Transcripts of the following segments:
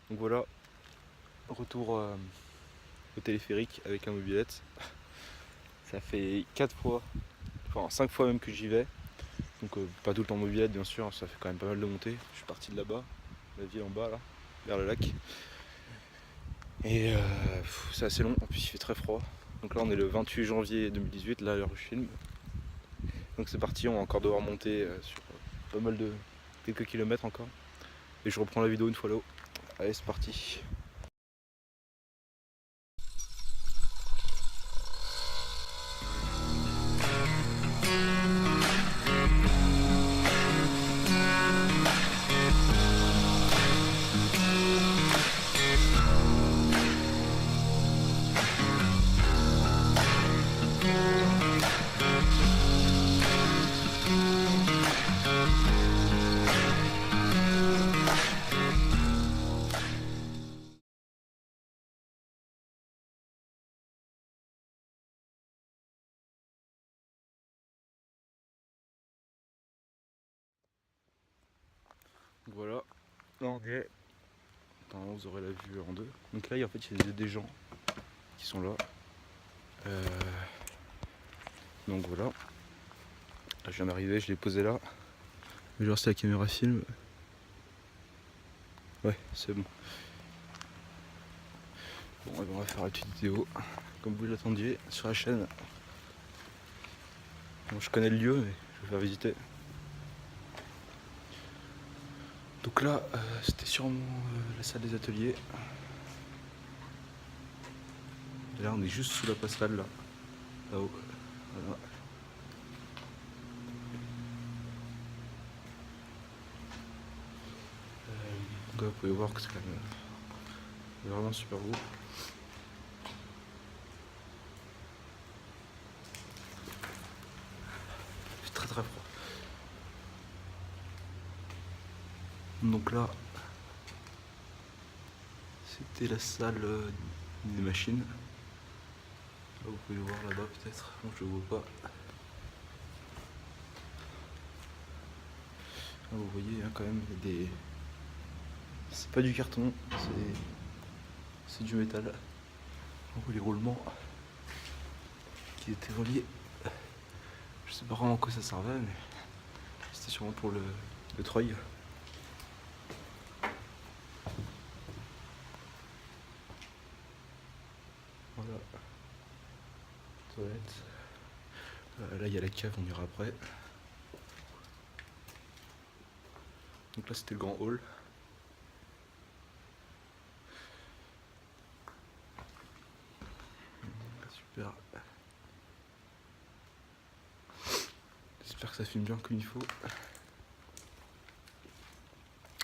Donc voilà, retour au téléphérique avec la mobilette. Ça fait 4 fois, enfin 5 fois même que j'y vais. Donc pas tout le temps en mobilette bien sûr, ça fait quand même pas mal de montées. Je suis parti de là-bas, la ville en bas là, vers le lac. Et c'est assez long, en plus il fait très froid. Donc là on est le 28 janvier 2018, là à l'heure où je filme. Donc c'est parti, on va encore devoir monter sur pas mal de quelques kilomètres encore. Et je reprends la vidéo une fois là-haut. Allez c'est parti. Donc voilà, là on est. Attends, vous aurez la vue en deux. Donc là en fait il y a des gens qui sont là. Donc voilà. Là, je viens d'arriver, je l'ai posé là. Je vais voir si la caméra filme. Ouais, c'est bon. Bon, on va faire une petite vidéo, comme vous l'attendiez, sur la chaîne. Bon, je connais le lieu, mais je vais faire visiter. Donc là, c'était sûrement la salle des ateliers. Et là, on est juste sous la passerelle, là. Là-haut. Voilà. Donc là, vous pouvez voir que c'est quand même vraiment super beau. C'est très très froid. Donc là, c'était la salle des machines. Là, vous pouvez voir là-bas peut-être. Non, je ne vois pas. Là, vous voyez hein, quand même, il y a des... C'est pas du carton, c'est du métal. On voit les roulements qui étaient reliés. Je sais pas vraiment à quoi ça servait, mais c'était sûrement pour le treuil. Voilà. Toilette. Là, il y a la cave, on ira après. Donc là, c'était le grand hall. Super. J'espère que ça filme bien comme il faut.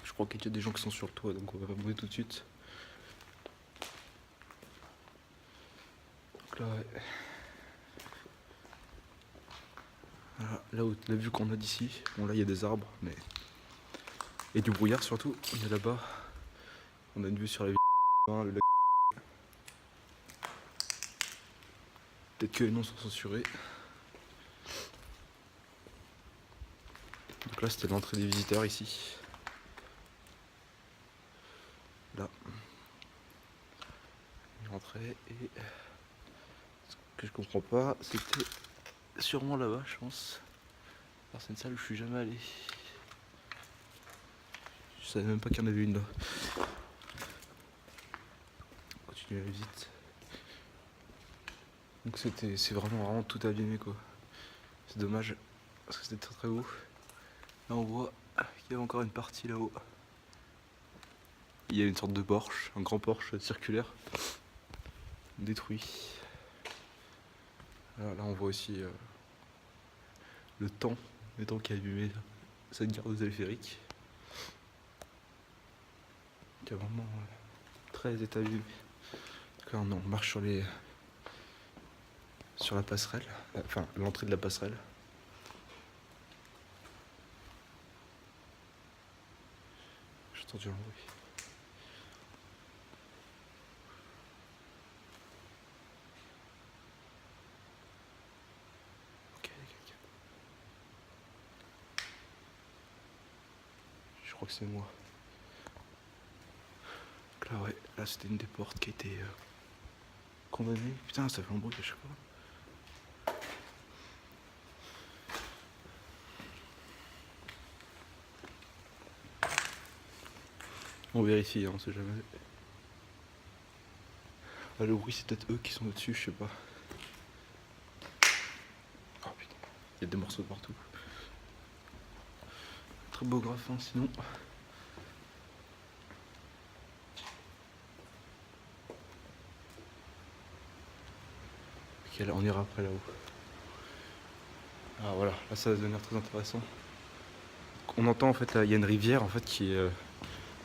Je crois qu'il y a des gens qui sont sur le toit, donc on va pas monter tout de suite. Donc là, ouais. Voilà, là où la vue qu'on a d'ici, bon là il y a des arbres, mais et du brouillard surtout. Il y a là-bas, on a une vue sur la ville, le lac. Peut-être que les noms sont censurés. Donc là c'était l'entrée des visiteurs ici. Là, l'entrée et ce que je comprends pas, c'était sûrement là-bas, je pense. Alors c'est une salle où je suis jamais allé. Je savais même pas qu'il y en avait une là. On continue la visite. Donc c'est vraiment tout abîmé quoi. C'est dommage parce que c'était très très beau. Là on voit qu'il y a encore une partie là-haut. Il y a une sorte de Porsche, un grand Porsche circulaire détruit. Là on voit aussi le temps qui a abîmé cette gare de téléphérique. Qui est vraiment très abîmé. Là on marche sur la passerelle, enfin l'entrée de la passerelle. J'ai entendu un bruit. Ok. Je crois que c'est moi. là ouais, là c'était une des portes qui a été condamnée. Putain, ça fait un bruit à chaque fois. On vérifie, hein, on sait jamais. Ah, le bruit c'est peut-être eux qui sont au-dessus, je sais pas. Oh putain, il y a des morceaux partout. Très beau graphe, hein, sinon. Ok, là, on ira après là-haut. Ah voilà, là ça va devenir très intéressant. On entend en fait, là, il y a une rivière en fait qui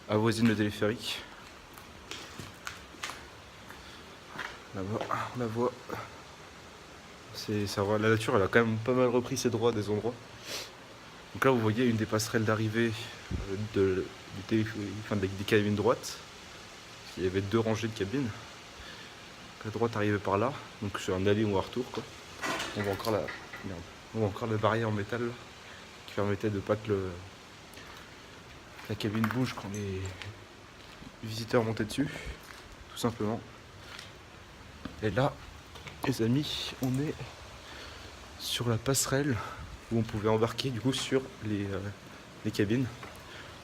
avoisine le téléphérique. Là-bas, on la voit. Ça va, la nature elle a quand même pas mal repris ses droits des endroits. Donc là vous voyez une des passerelles d'arrivée du téléphérique, enfin des cabines droites. Il y avait 2 rangées de cabines. La droite arrivait par là, donc c'est un aller ou un retour quoi. On voit encore la barrière en métal là, qui permettait de pas que la cabine bouge quand les visiteurs montaient dessus, tout simplement. Et là, les amis, on est sur la passerelle où on pouvait embarquer du coup sur les cabines.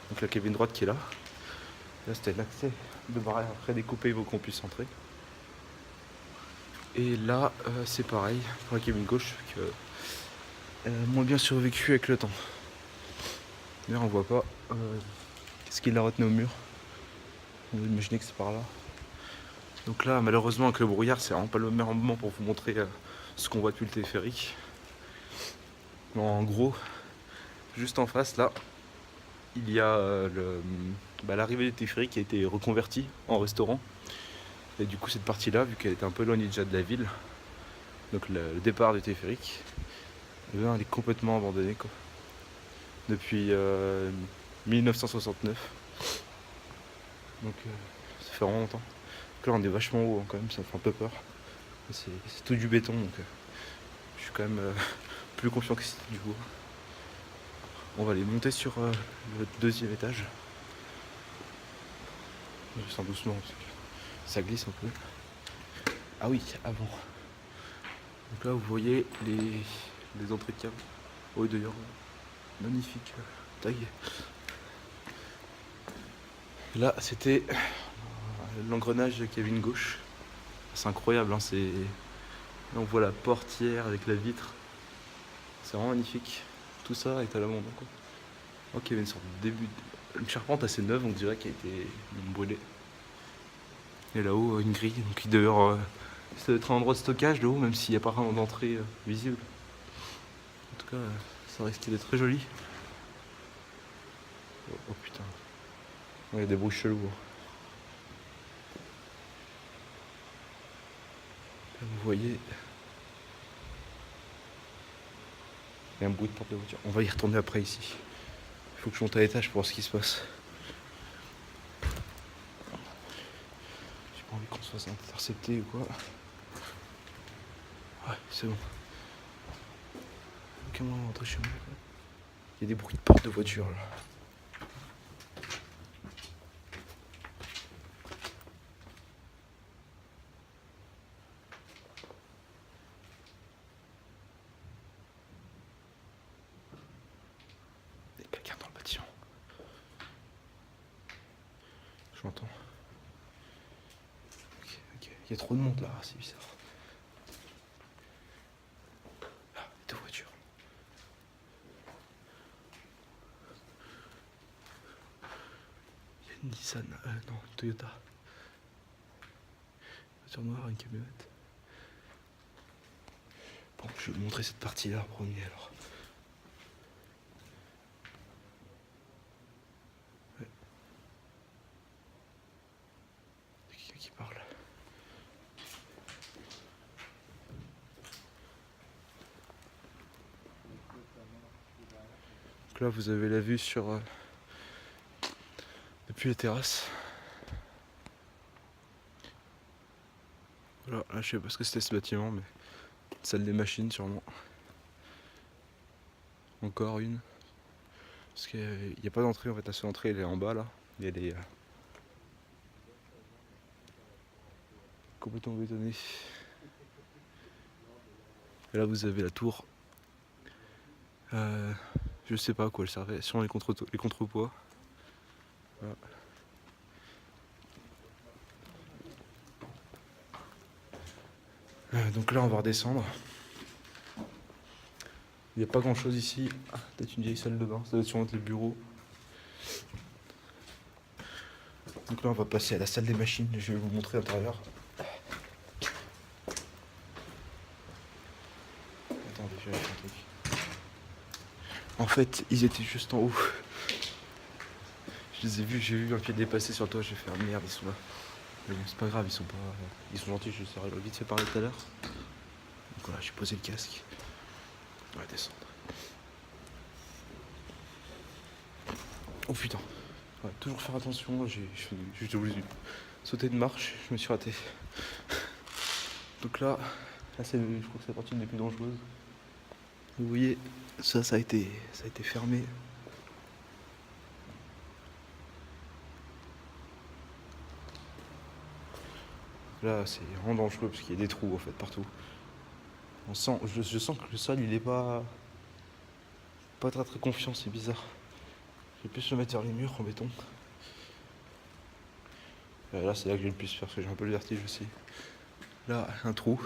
Donc la cabine droite qui est là. Là c'était l'accès de barrière prédécoupé pour qu'on puisse entrer. Et là c'est pareil pour la cabine gauche qui a moins bien survécu avec le temps. D'ailleurs on voit pas qu'est-ce qui l'a retenu au mur. On va imaginer que c'est par là. Donc là malheureusement avec le brouillard c'est vraiment pas le meilleur moment pour vous montrer ce qu'on voit depuis le téléphérique. Bon, en gros, juste en face là, il y a l'arrivée du téléphérique qui a été reconvertie en restaurant. Et du coup cette partie là, vu qu'elle était un peu éloignée déjà de la ville, donc le départ du téléphérique, elle est complètement abandonnée quoi. Depuis 1969. Donc ça fait vraiment longtemps. Donc là on est vachement haut hein, quand même, ça fait un peu peur. C'est tout du béton donc je suis quand même plus confiant que c'était du coup. On va aller monter sur le 2e étage. Je sens doucement parce que ça glisse un peu. Ah oui, avant. Donc là vous voyez les entrées de cave. Oui d'ailleurs, magnifique tag. Là c'était l'engrenage de cabine gauche. C'est incroyable, hein, là on voit la portière avec la vitre. C'est vraiment magnifique. Tout ça est à l'abandon quoi. Ok, il y avait une sorte de début. Une charpente assez neuve, on dirait, qui a été brûlée. Et là-haut, une grille. Donc d'ailleurs, ça doit être un endroit de stockage de haut, même s'il n'y a pas vraiment d'entrée visible. En tout cas, ça risque d'être très joli. Oh putain. Il y a des bruits chelous. Hein. Là, vous voyez. Il y a un bruit de porte de voiture. On va y retourner après ici. Il faut que je monte à l'étage pour voir ce qui se passe. J'ai pas envie qu'on se fasse intercepter ou quoi. Ouais, c'est bon. Comment rentrer chez moi? Il y a des bruits de porte de voiture là. Il y a quelqu'un dans le bâtiment. Je m'entends. Ok. Il y a trop de monde là, c'est bizarre. Ah, 2 voitures. Il y a une Nissan, non, une Toyota. Une voiture noire, une camionnette. Bon, je vais vous montrer cette partie-là en premier alors. Ouais. Il y a quelqu'un qui parle. Donc là, vous avez la vue sur depuis les terrasses. Voilà, là, je sais pas ce que c'était ce bâtiment, mais salle des machines sûrement. Encore une. Parce qu'il n'y a pas d'entrée en fait, la seule entrée elle est en bas là. Il y a complètement bétonné. Et là vous avez la tour. Je sais pas à quoi elle servait, sûrement les contrepoids. Voilà. Donc là on va redescendre. Il n'y a pas grand chose ici. Peut-être une vieille salle de bain, ça doit être sûrement les bureaux. Donc là on va passer à la salle des machines, je vais vous montrer l'intérieur. Attendez, je vais faire un truc. En fait, ils étaient juste en haut. Je les ai vus, j'ai vu un pied dépasser sur le toit, j'ai fait ah, merde, ils sont là. Mais bon, c'est pas grave, ils sont gentils, je leur ai vite fait parler tout à l'heure. Donc voilà, j'ai posé le casque. On va descendre. Oh putain. Ouais, toujours faire attention, j'ai voulu sauter de marche, je me suis raté. Donc là c'est, je crois que c'est la partie des plus dangereuses. Vous voyez, ça a été fermé. Là c'est vraiment dangereux parce qu'il y a des trous en fait partout. Je sens que le sol il est pas très très confiant, c'est bizarre. Je vais plus le mettre vers les murs en béton. Là c'est là que je vais le plus faire parce que j'ai un peu le vertige aussi. Là un trou.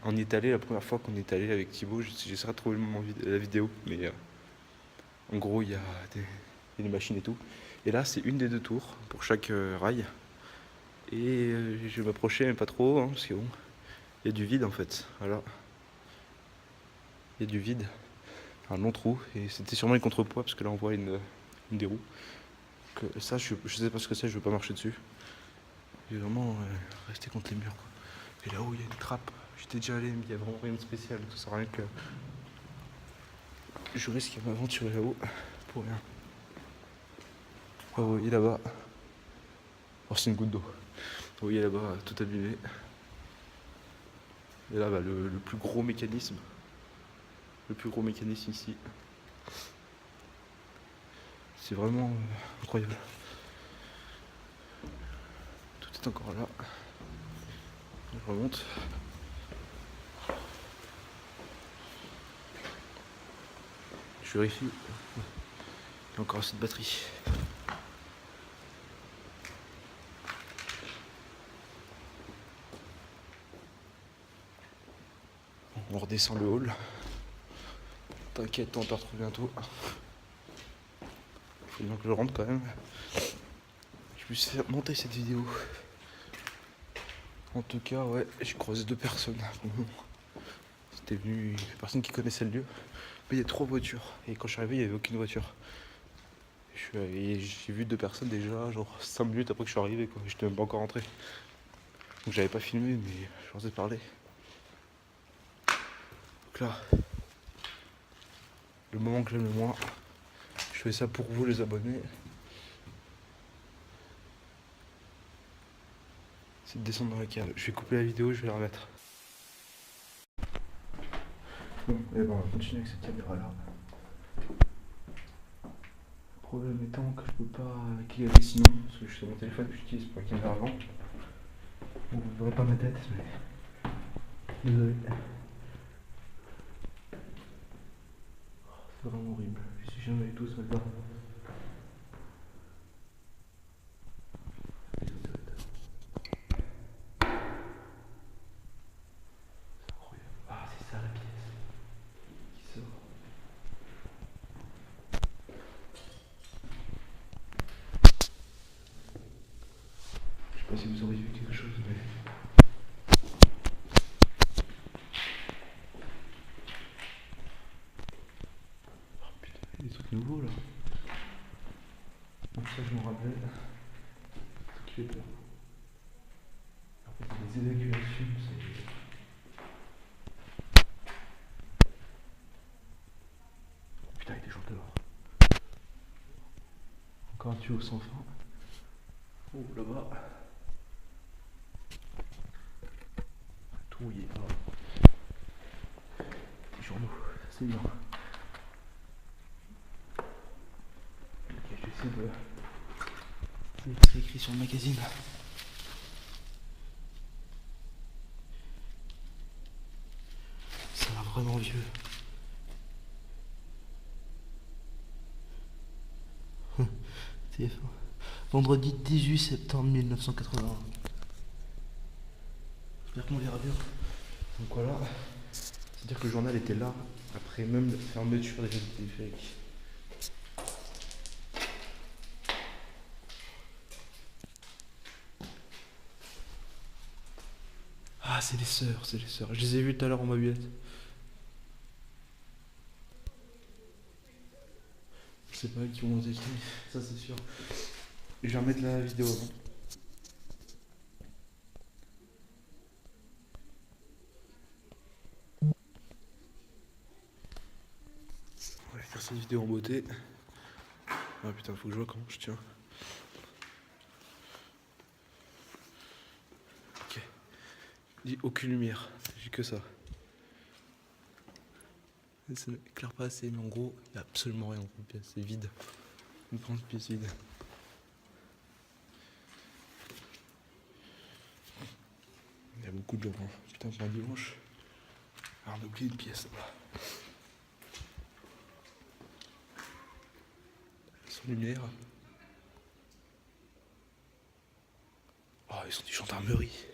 On y est allé la première fois qu'on y est allé avec Thibaut, j'essaierai de trouver le moment la vidéo, mais en gros il y a des machines et tout. Et là c'est une des deux tours pour chaque rail. Et je vais m'approcher mais pas trop hein, parce que bon, il y a du vide en fait. Voilà. Il y a du vide, un long trou, et c'était sûrement les contrepoids parce que là on voit une des roues. Donc, ça je sais pas ce que c'est, je veux pas marcher dessus. Je vais vraiment rester contre les murs quoi. Et là-haut il y a une trappe. J'étais déjà allé mais il y a vraiment rien de spécial, ça sert à rien que je risque à m'aventurer là-haut pour rien. Oh, vous voyez là-bas. Oh c'est une goutte d'eau. Vous voyez là-bas tout abîmé. Et là bah, le plus gros mécanisme. Le plus gros mécanisme ici. C'est vraiment incroyable. Tout est encore là. Je remonte. Je vérifie. Il y a encore assez de batterie. On redescend le hall. T'inquiète, on te retrouve bientôt. Faut bien que je rentre quand même. Je puisse faire monter cette vidéo. En tout cas, ouais, j'ai croisé deux personnes. C'était venu une personne qui connaissait le lieu. Mais il y a 3 voitures. Et quand je suis arrivé, il n'y avait aucune voiture. J'ai vu 2 personnes déjà, genre 5 minutes après que je suis arrivé, quoi. J'étais même pas encore rentré. Donc j'avais pas filmé, mais je leur ai parlé. Donc là, le moment que j'aime le moins, je fais ça pour vous les abonnés. C'est de descendre dans la cave. Je vais couper la vidéo, je vais la remettre. Bon, et ben on va continuer avec cette caméra là. Le problème étant que je peux pas regarder sinon, parce que c'est mon téléphone que j'utilise pour la caméra avant. Bon, vous ne verrez pas ma tête, mais. Désolé. C'est vraiment horrible. Je suis jamais tout seul là. Je sais pas si vous aurez vu quelque chose, mais. Oh putain, il y a des trucs nouveaux là. Donc ça, je me rappelle. Ce qui fait peur. En fait, c'est des évacuations, c'est. Putain, il y a des gens dehors. Encore un tuyau sans fin. Oh là-bas. Tout rouillé. Oh. Des journaux, c'est bien. Ok, je vais essayer de. C'est écrit sur le magazine. vraiment vieux. TF1. Vendredi 18 septembre 1981. J'espère qu'on verra bien. Donc voilà. C'est-à-dire que le journal était là, après même la fermeture des téléphériques. Ah, c'est les sœurs, c'est les sœurs. Je les ai vues tout à l'heure en mobilette. C'est pas eux qui vont nous écrire, ça c'est sûr. Et je vais remettre la vidéo avant. On va faire cette vidéo en beauté. Ah putain, faut que je vois comment je tiens. Ok. Dis aucune lumière, j'ai que ça. Ça n'éclaire pas assez, mais en gros, il n'y a absolument rien dans cette pièce, c'est vide. Une grande pièce vide. Il y a beaucoup de gens. Hein. Putain, c'est un dimanche. Alors, on a oublié une pièce là-bas. Sans lumière. Oh, ils sont du gendarmerie.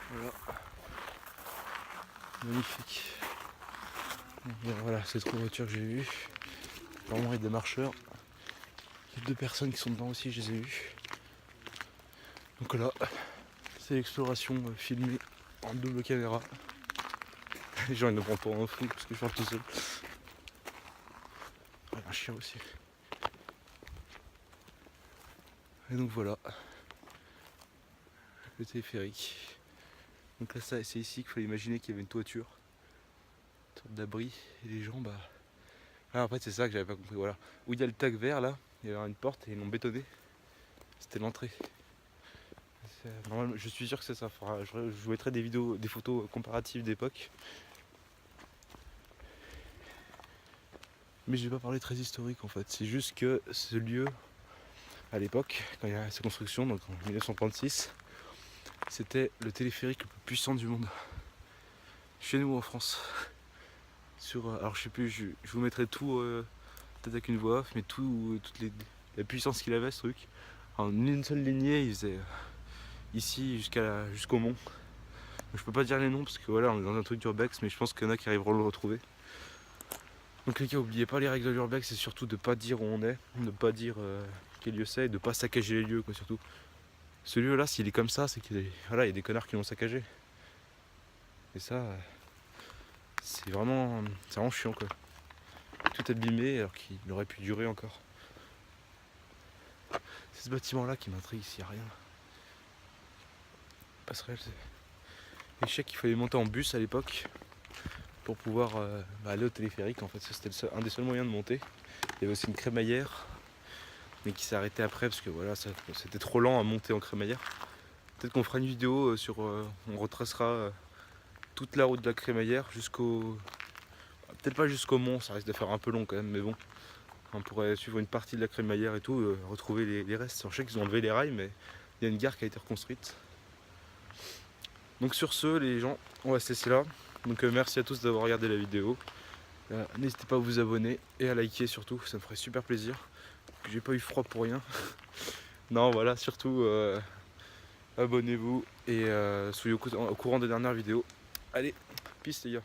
Voilà. Magnifique. Bon, voilà, ces trois voitures que j'ai vues. Vraiment, il y a des marcheurs. Il y a deux personnes qui sont dedans aussi, je les ai vues. Donc là, c'est l'exploration filmée en double caméra. Les gens ils ne prennent pas un fou parce que je parle tout seul. Il y a un chien aussi. Et donc voilà, le téléphérique. Donc là c'est ici qu'il fallait imaginer qu'il y avait une toiture, une sorte d'abri, et les gens Ah, en fait c'est ça que j'avais pas compris, voilà. Où il y a le tag vert là, il y avait une porte et ils l'ont bétonné. C'était l'entrée. Normalement je suis sûr que c'est ça. Je vous mettrai des vidéos, des photos comparatives d'époque. Mais je vais pas parler très historique en fait, c'est juste que ce lieu, à l'époque, quand il y a sa construction, donc en 1936, c'était le téléphérique le plus puissant du monde. Chez nous en France. Alors je sais plus, je vous mettrai tout, peut-être avec une voix off, mais la puissance qu'il avait ce truc. En une seule lignée, il faisait ici jusqu'au mont. Je peux pas dire les noms parce que voilà, on est dans un truc d'urbex, mais je pense qu'il y en a qui arriveront à le retrouver. Donc les gars, n'oubliez pas les règles de l'urbex, c'est surtout de pas dire où on est, de pas dire quel lieu c'est, et de pas saccager les lieux quoi surtout. Ce lieu là, s'il est comme ça, c'est qu'il y a des connards qui l'ont saccagé. Et ça, c'est vraiment chiant quoi. Tout abîmé alors qu'il aurait pu durer encore. C'est ce bâtiment là qui m'intrigue, s'il n'y a rien. Passerelle, et je sais qu'il fallait monter en bus à l'époque pour pouvoir aller au téléphérique. En fait, c'était un des seuls moyens de monter. Il y avait aussi une crémaillère, mais qui s'est arrêtée après parce que voilà, c'était trop lent à monter en crémaillère. Peut-être qu'on fera une vidéo on retracera toute la route de la crémaillère peut-être pas jusqu'au mont, ça risque de faire un peu long quand même, mais bon. On pourrait suivre une partie de la crémaillère et tout, retrouver les restes. Je sais qu'ils ont enlevé les rails, mais il y a une gare qui a été reconstruite. Donc sur ce, les gens, on va se laisser là. Donc merci à tous d'avoir regardé la vidéo. N'hésitez pas à vous abonner et à liker surtout, ça me ferait super plaisir. J'ai pas eu froid pour rien. Non voilà, surtout abonnez-vous et soyez au courant des dernières vidéos. Allez, peace les gars.